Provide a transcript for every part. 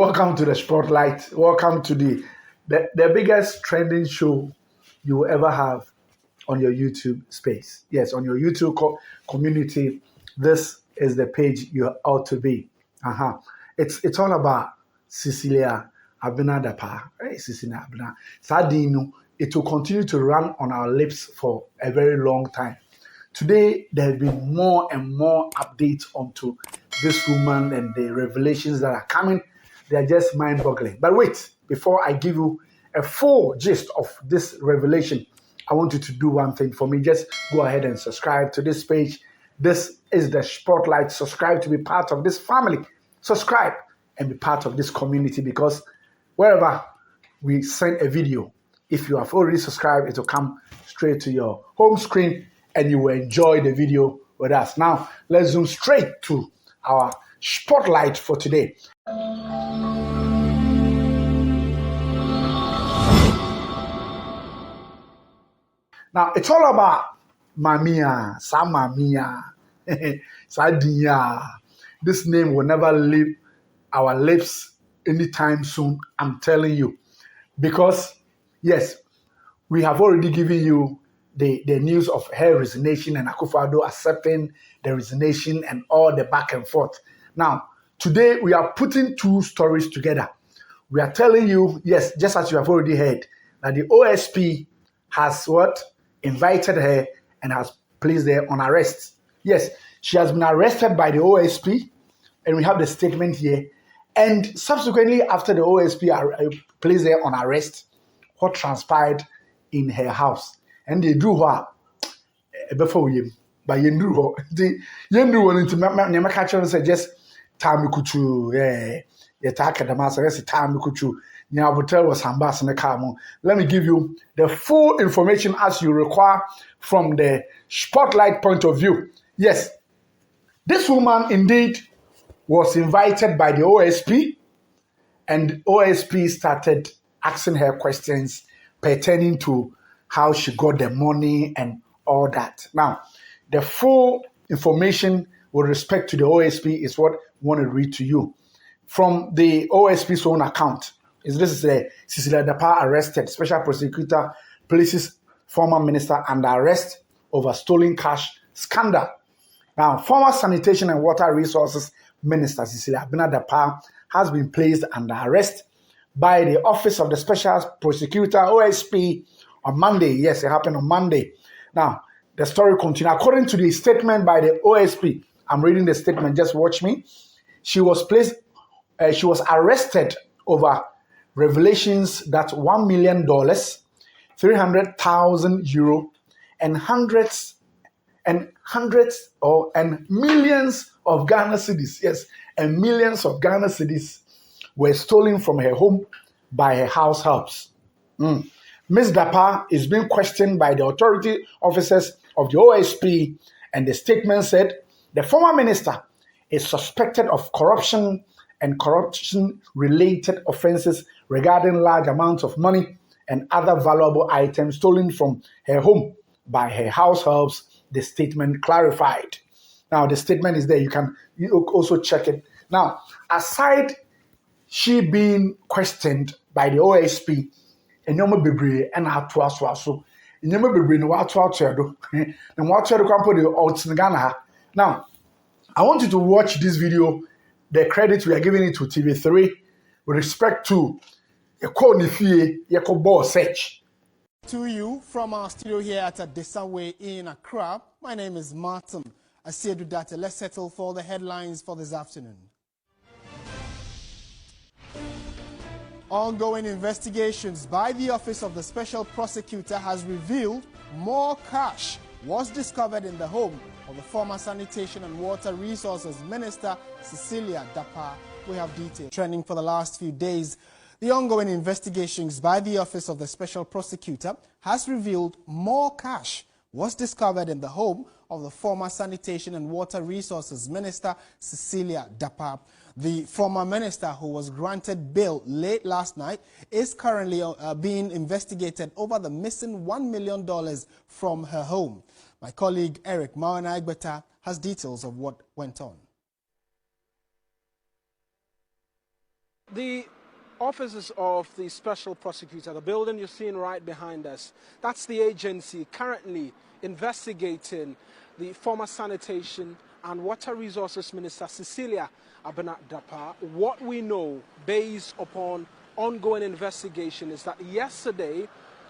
Welcome to the Spotlight. Welcome to the biggest trending show you will ever have on your YouTube space. Yes, on your YouTube community. This is the page you ought to be. It's all about Cecilia Abena Dapaah. Hey, Cecilia Abena. Sadino, it will continue to run on our lips for a very long time. Today, there have been more and more updates onto this woman and the revelations that are coming. They are just mind-boggling. But wait, before I give you a full gist of this revelation, I want you to do one thing for me. Just go ahead and subscribe to this page. This is the Spotlight. Subscribe to be part of this family. Subscribe and be part of this community, because wherever we send a video, if you have already subscribed, it will come straight to your home screen and you will enjoy the video with us. Now, let's zoom straight to our Spotlight for today. Now, it's all about Mamia, Samamia, Sadia. This name will never leave our lips anytime soon, I'm telling you. Because, yes, we have already given you the news of her resignation and Akufo-Addo accepting the resignation and all the back and forth. Now, today we are putting two stories together. We are telling you, yes, just as you have already heard, that the OSP has what? Invited her and has placed her on arrest. Yes, she has been arrested by the OSP, and we have the statement here. And subsequently, after the OSP placed her on arrest, what transpired in her house? And they drew her before you, but you drew her. You drew her into my catcher and said, just time you could you attack the master, yes, time you could you. Hotel was ambassador Kamo. Let me give you the full information as you require from the Spotlight point of view. Yes, this woman indeed was invited by the OSP, and OSP started asking her questions pertaining to how she got the money and all that. Now, the full information with respect to the OSP is what I want to read to you from the OSP's own account. This is Cecilia Dapaah arrested. Special prosecutor places former minister under arrest over stolen cash scandal. Now, former Sanitation and Water Resources Minister Cecilia Abena Dapaah has been placed under arrest by the Office of the Special Prosecutor, OSP, on Monday. Yes, it happened on Monday. Now, the story continues. According to the statement by the OSP, I'm reading the statement, just watch me. She was arrested over revelations that $1 million, 300,000 euro, and millions of Ghana Cedis, yes, and millions of Ghana Cedis were stolen from her home by her house helps. Ms. Dapaah is being questioned by the authority officers of the OSP, and the statement said the former minister is suspected of corruption and corruption-related offenses regarding large amounts of money and other valuable items stolen from her home by her house helps, the statement clarified. Now, the statement is there. You also check it. Now, aside she being questioned by the OSP, enyoma bebree and atoa so enyoma bebree no atoa do na mo atoa do kwampo de outin Ghana. Now, I want you to watch this video. The credit we are giving it to TV3 with respect to Yeko search. To you from our studio here at Desawe in Accra, my name is Martin Asiedu Data. Let's settle for the headlines for this afternoon. Ongoing investigations by the Office of the Special Prosecutor has revealed more cash was discovered in the home of the former Sanitation and Water Resources Minister Cecilia Dapaah. We have details. Trending for the last few days, the ongoing investigations by the Office of the Special Prosecutor has revealed more cash was discovered in the home of the former Sanitation and Water Resources Minister Cecilia Dapaah. The former minister, who was granted bail late last night, is currently being investigated over the missing $1 million from her home. My colleague Eric Mawana has details of what went on. The offices of the special prosecutor, the building you're seeing right behind us, that's the agency currently investigating the former Sanitation and Water Resources Minister Cecilia Abena Dapaah. What we know based upon ongoing investigation is that yesterday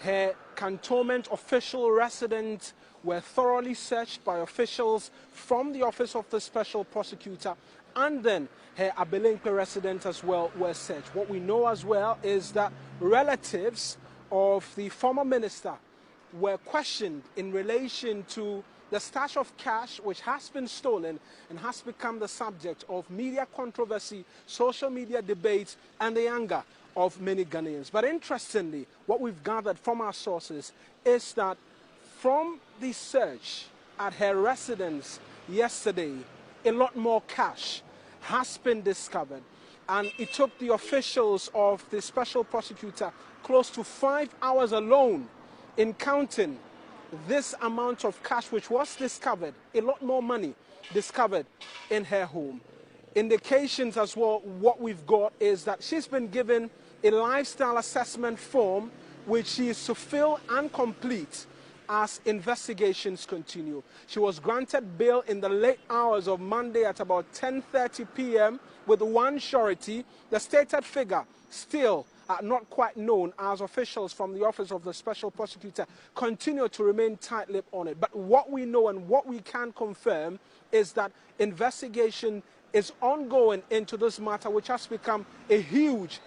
her cantonment official residence were thoroughly searched by officials from the office of the special prosecutor, and then her Ablemkpe residence as well were searched. What we know as well is that relatives of the former minister were questioned in relation to the stash of cash which has been stolen and has become the subject of media controversy, social media debates, and the anger of many Ghanaians. But interestingly, what we've gathered from our sources is that from the search at her residence yesterday, a lot more cash has been discovered. And it took the officials of the special prosecutor close to 5 hours alone in counting this amount of cash which was discovered, a lot more money discovered in her home. Indications as well, what we've got is that she's been given a lifestyle assessment form which she is to fill and complete as investigations continue. She was granted bail in the late hours of Monday at about 10:30 p.m. with one surety. The stated figure still not quite known, as officials from the office of the special prosecutor continue to remain tight-lipped on it. But what we know and what we can confirm is that investigation is ongoing into this matter, which has become a huge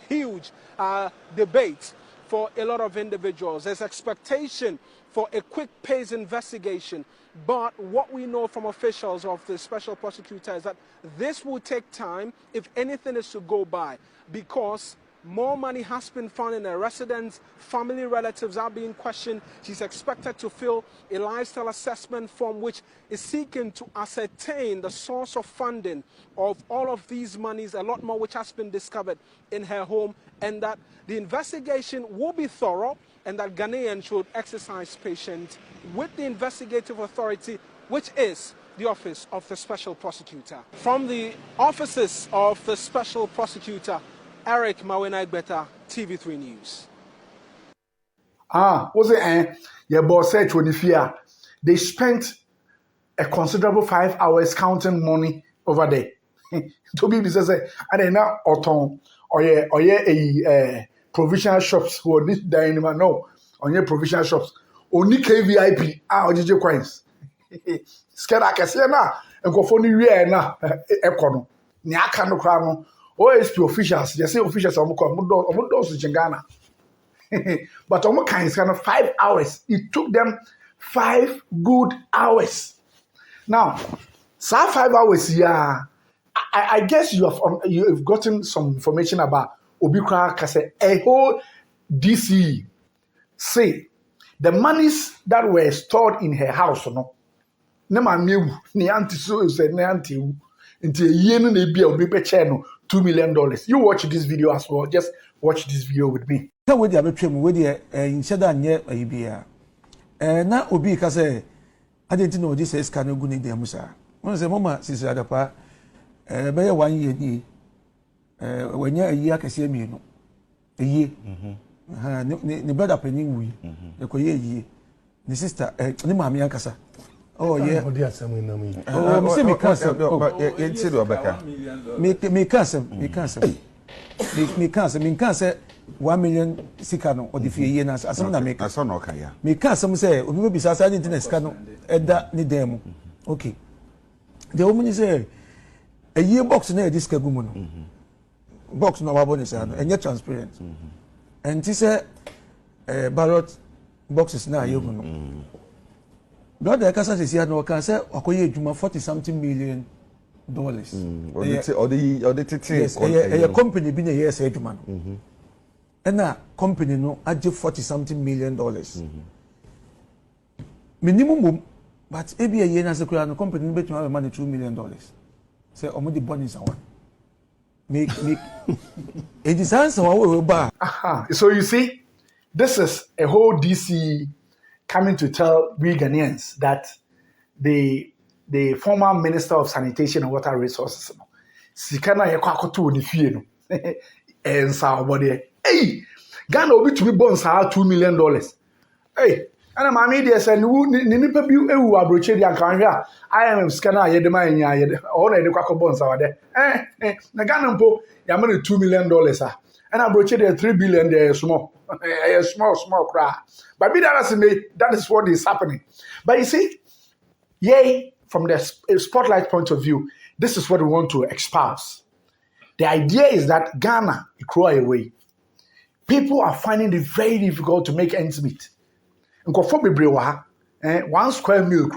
debate for a lot of individuals. There's expectation for a quick-paced investigation, but what we know from officials of the special prosecutor is that this will take time if anything is to go by, because more money has been found in her residence. Family relatives are being questioned. She's expected to fill a lifestyle assessment form which is seeking to ascertain the source of funding of all of these monies, a lot more which has been discovered in her home, and that the investigation will be thorough and that Ghanaians should exercise patience with the investigative authority, which is the office of the special prosecutor. From the offices of the special prosecutor, Eric Mawenagbeta, TV3 News. Was it your boss said to the they spent a considerable 5 hours counting money over there. To be says, I don't know, or a provincial shops who are this dynamo, no, on your provincial shops, only KVIP, or DJ coins. Scared I can say now, and go for New Year now, Econo, Nyakano Cramo. OSP officials, they say officials are more those in Ghana. But almost kind of 5 hours. It took them 5 good hours. Now, so 5 hours, yeah. I guess you've gotten some information about Obikra Kase, a whole DC. Say the monies that were stored in her house, no. Nema mewu ni anti so is ne anti wu. Into a year no na bia obi pe no $2 million. You watch this video as well. Just watch this video with me. Ka we dey abetwem we dey insheda nye ayibia. Na obi ka say adenti na odi say scan egu ni dey musa. Won say mama Cecilia Abena Dapaah be 1 year ni wanya ayi akase amienu. Eyi. Ha ni brother penin wi. E ko ye eyi. Ni sister ni mama yankasa. Oh yeah. Oh, me say me cancer. You see do Abeka. Me cancer. Me cancer 1 million sika no odi fie ye na asem na me. Aso no kan ya. Me cancer say obi be bisa sa internet sika no eda ni dem. Okay. The woman say a year box na e sika gumu no. Box na wa boni say no enye transparent. And she say ballot boxes na ye no. Brother Kasa says here no can say akoye adwuma $40-something million. Or the yes, a company bi na yes adwuma no. And na company no age $40-something million. Minimum, but ebi a year na se kura no company no betuma money $2 million. Say omo the bonus one. Make it is answer we ba. So you see, this is a whole DC coming to tell we Ghanaians that the former Minister of Sanitation and Water Resources, Sikana Yakwakoto ni fie no. and somebody. Hey, Ghana will be to be born $2 million. Hey, and I'm media said, Nipa bi ewu abroche di anka hwe a IMF scanner yede ma nya yede o na yede kwakọ bonds awade na Ghana mpo ya me $2 million ah and abroche dey $3 billion dey small small cry but that is what is happening. But you see, yay, from the spotlight point of view, this is what we want to espouse. The idea is that Ghana is crawl away. People are finding it very difficult to make ends meet. One square meal,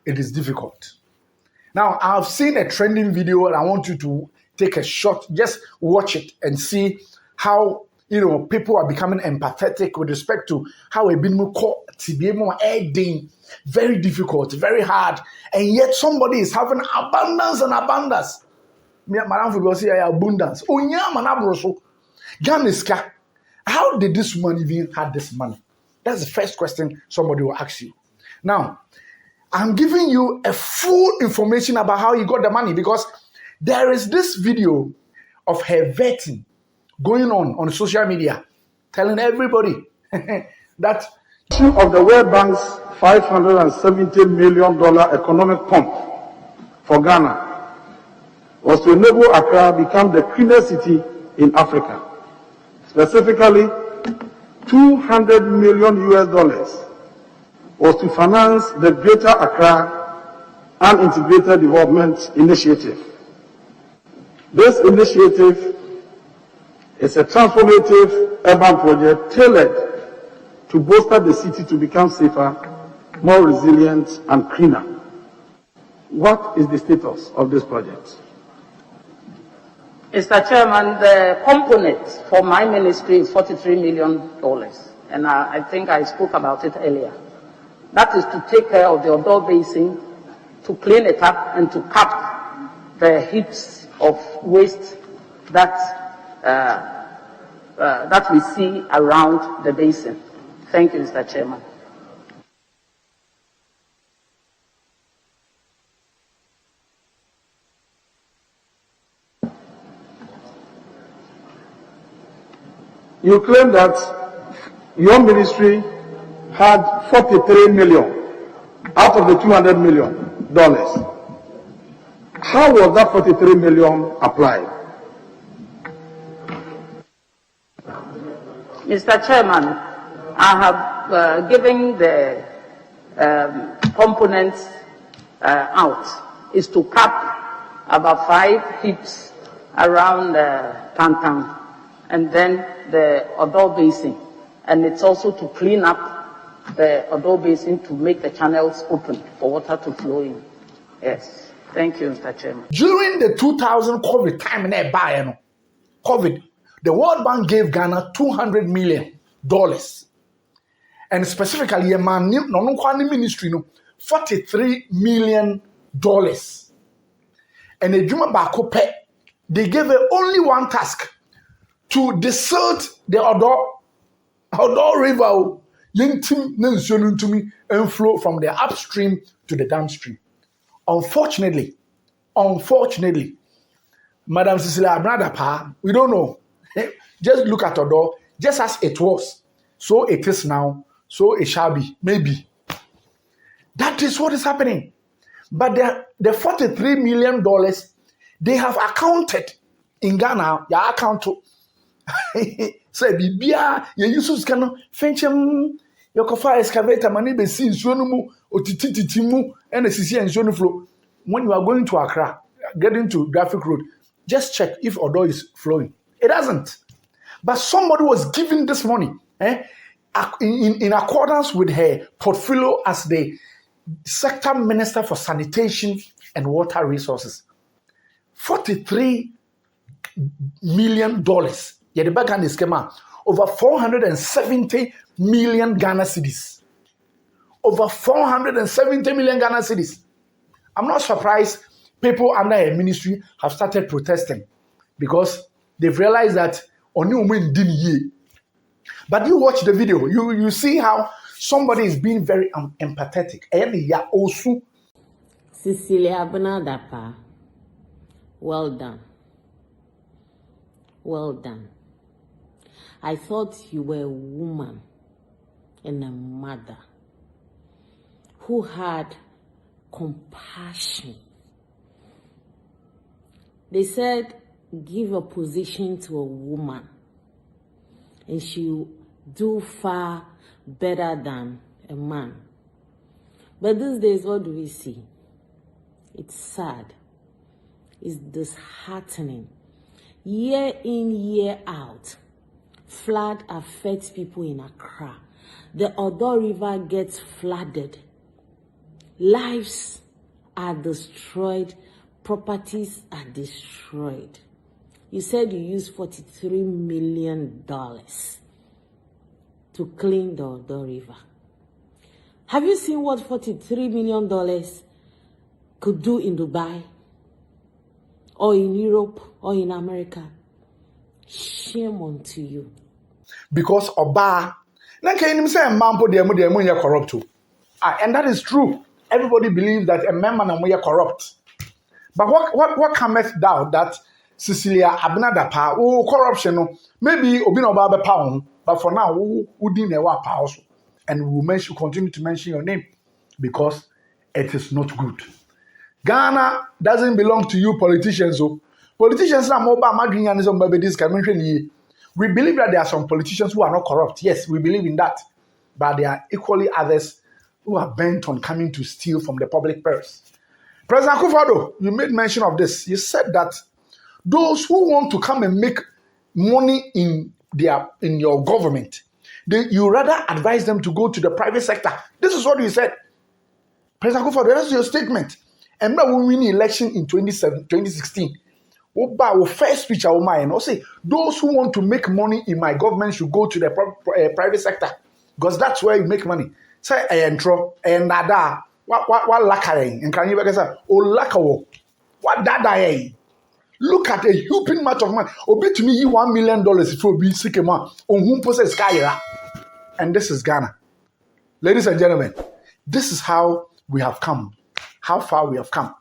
it is difficult. Now, I've seen a trending video and I want you to take a shot, just watch it and see how, people are becoming empathetic with respect to how a been very difficult, very hard, and yet somebody is having abundance and abundance. Abundance. How did this woman even have this money? That's the first question somebody will ask you. Now, I'm giving you a full information about how he got the money because there is this video of her vetting going on social media, telling everybody that of the World Bank's $570 million economic pump for Ghana was to enable Accra become the cleanest city in Africa. Specifically, $200 million was to finance the Greater Accra and Integrated Development Initiative. This initiative is a transformative urban project tailored to bolster the city to become safer, more resilient, and cleaner. What is the status of this project? Mr. Chairman, the component for my ministry is $43 million, and I think I spoke about it earlier. That is to take care of the Odo Basin, to clean it up, and to cap the heaps of waste that we see around the basin. Thank you, Mr. Chairman. You claim that your ministry had $43 million out of the $200 million. How was that $43 million applied? Mr. Chairman, I have given the components out is to cap about 5 heaps around Tantan and then the Odo Basin. And it's also to clean up the Odo Basin to make the channels open for water to flow in. Yes. Thank you, Mr. Chairman. During the 2000 COVID time in COVID, the World Bank gave Ghana $200 million. And specifically, a man, ministry, $43 million. And a Juma Bakope, they gave only one task to desilt the Odo River, and flow from the upstream to the downstream. Unfortunately, Madam Cecilia Abena Dapaah, we don't know. Just look at Odo, just as it was, so it is now, so it shall be, maybe. That is what is happening. But the $43 million, they have accounted in Ghana, your account to say, Bibia, you use can fenchem, your cofa excavator, money be seen, sonumu, or tititimu, and a CC and sonuflow. When you are going to Accra, getting to Graphic Road, just check if Odo is flowing. It doesn't. But somebody was giving this money in accordance with her portfolio as the sector minister for sanitation and water resources. $43 million. Yeah, the background is came out. Over 470 million Ghana Cedis. Over 470 million Ghana Cedis. I'm not surprised people under her ministry have started protesting because they've realized that only women didn't hear. But you watch the video, you see how somebody is being very empathetic. Cecilia Abena Dapaah, well done. Well done. I thought you were a woman and a mother who had compassion. They said, give a position to a woman and she'll do far better than a man. But these days, what do we see? It's sad. It's disheartening. Year in, year out, flood affects people in Accra. The Odo River gets flooded. Lives are destroyed. Properties are destroyed. You said you used $43 million to clean the Odo River. Have you seen what $43 million could do in Dubai? Or in Europe? Or in America? Shame unto you. Because Oba, na can you say mampo de corrupt too? And that is true. Everybody believes that a man and we are corrupt. But what cometh doubt that Cecilia Abena Dapaah, oh corruption, maybe Obino Baba Pound, but for now, who didn't know what power, and we will continue to mention your name because it is not good. Ghana doesn't belong to you politicians. So politicians are more about this community. We believe that there are some politicians who are not corrupt. Yes, we believe in that. But there are equally others who are bent on coming to steal from the public purse. President Akufo-Addo, you made mention of this. You said that those who want to come and make money in your government, you rather advise them to go to the private sector. This is what you said. President Akufo-Addo, that's your statement. And now we win the election in 2016. Our first speech, I say those who want to make money in my government should go to the private sector because that's where you make money. Say intro and nada. What lakaring? And can you say oh lakawo? What dada? Look at a huge amount of money. Obi to me $1 million if you be sick man on whom possess sky. And this is Ghana, ladies and gentlemen. This is how we have come. How far we have come.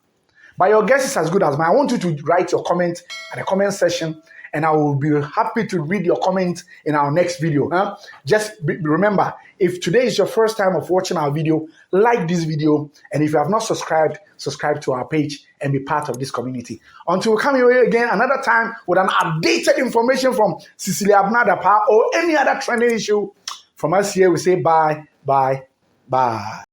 But your guess is as good as mine. I want you to write your comment at the comment section, and I will be happy to read your comments in our next video. Just remember, if today is your first time of watching our video, like this video, and if you have not subscribed, subscribe to our page and be part of this community. Until we come here again another time with an updated information from Cecilia Abena Dapaah or any other trending issue, from us here we say bye, bye, bye.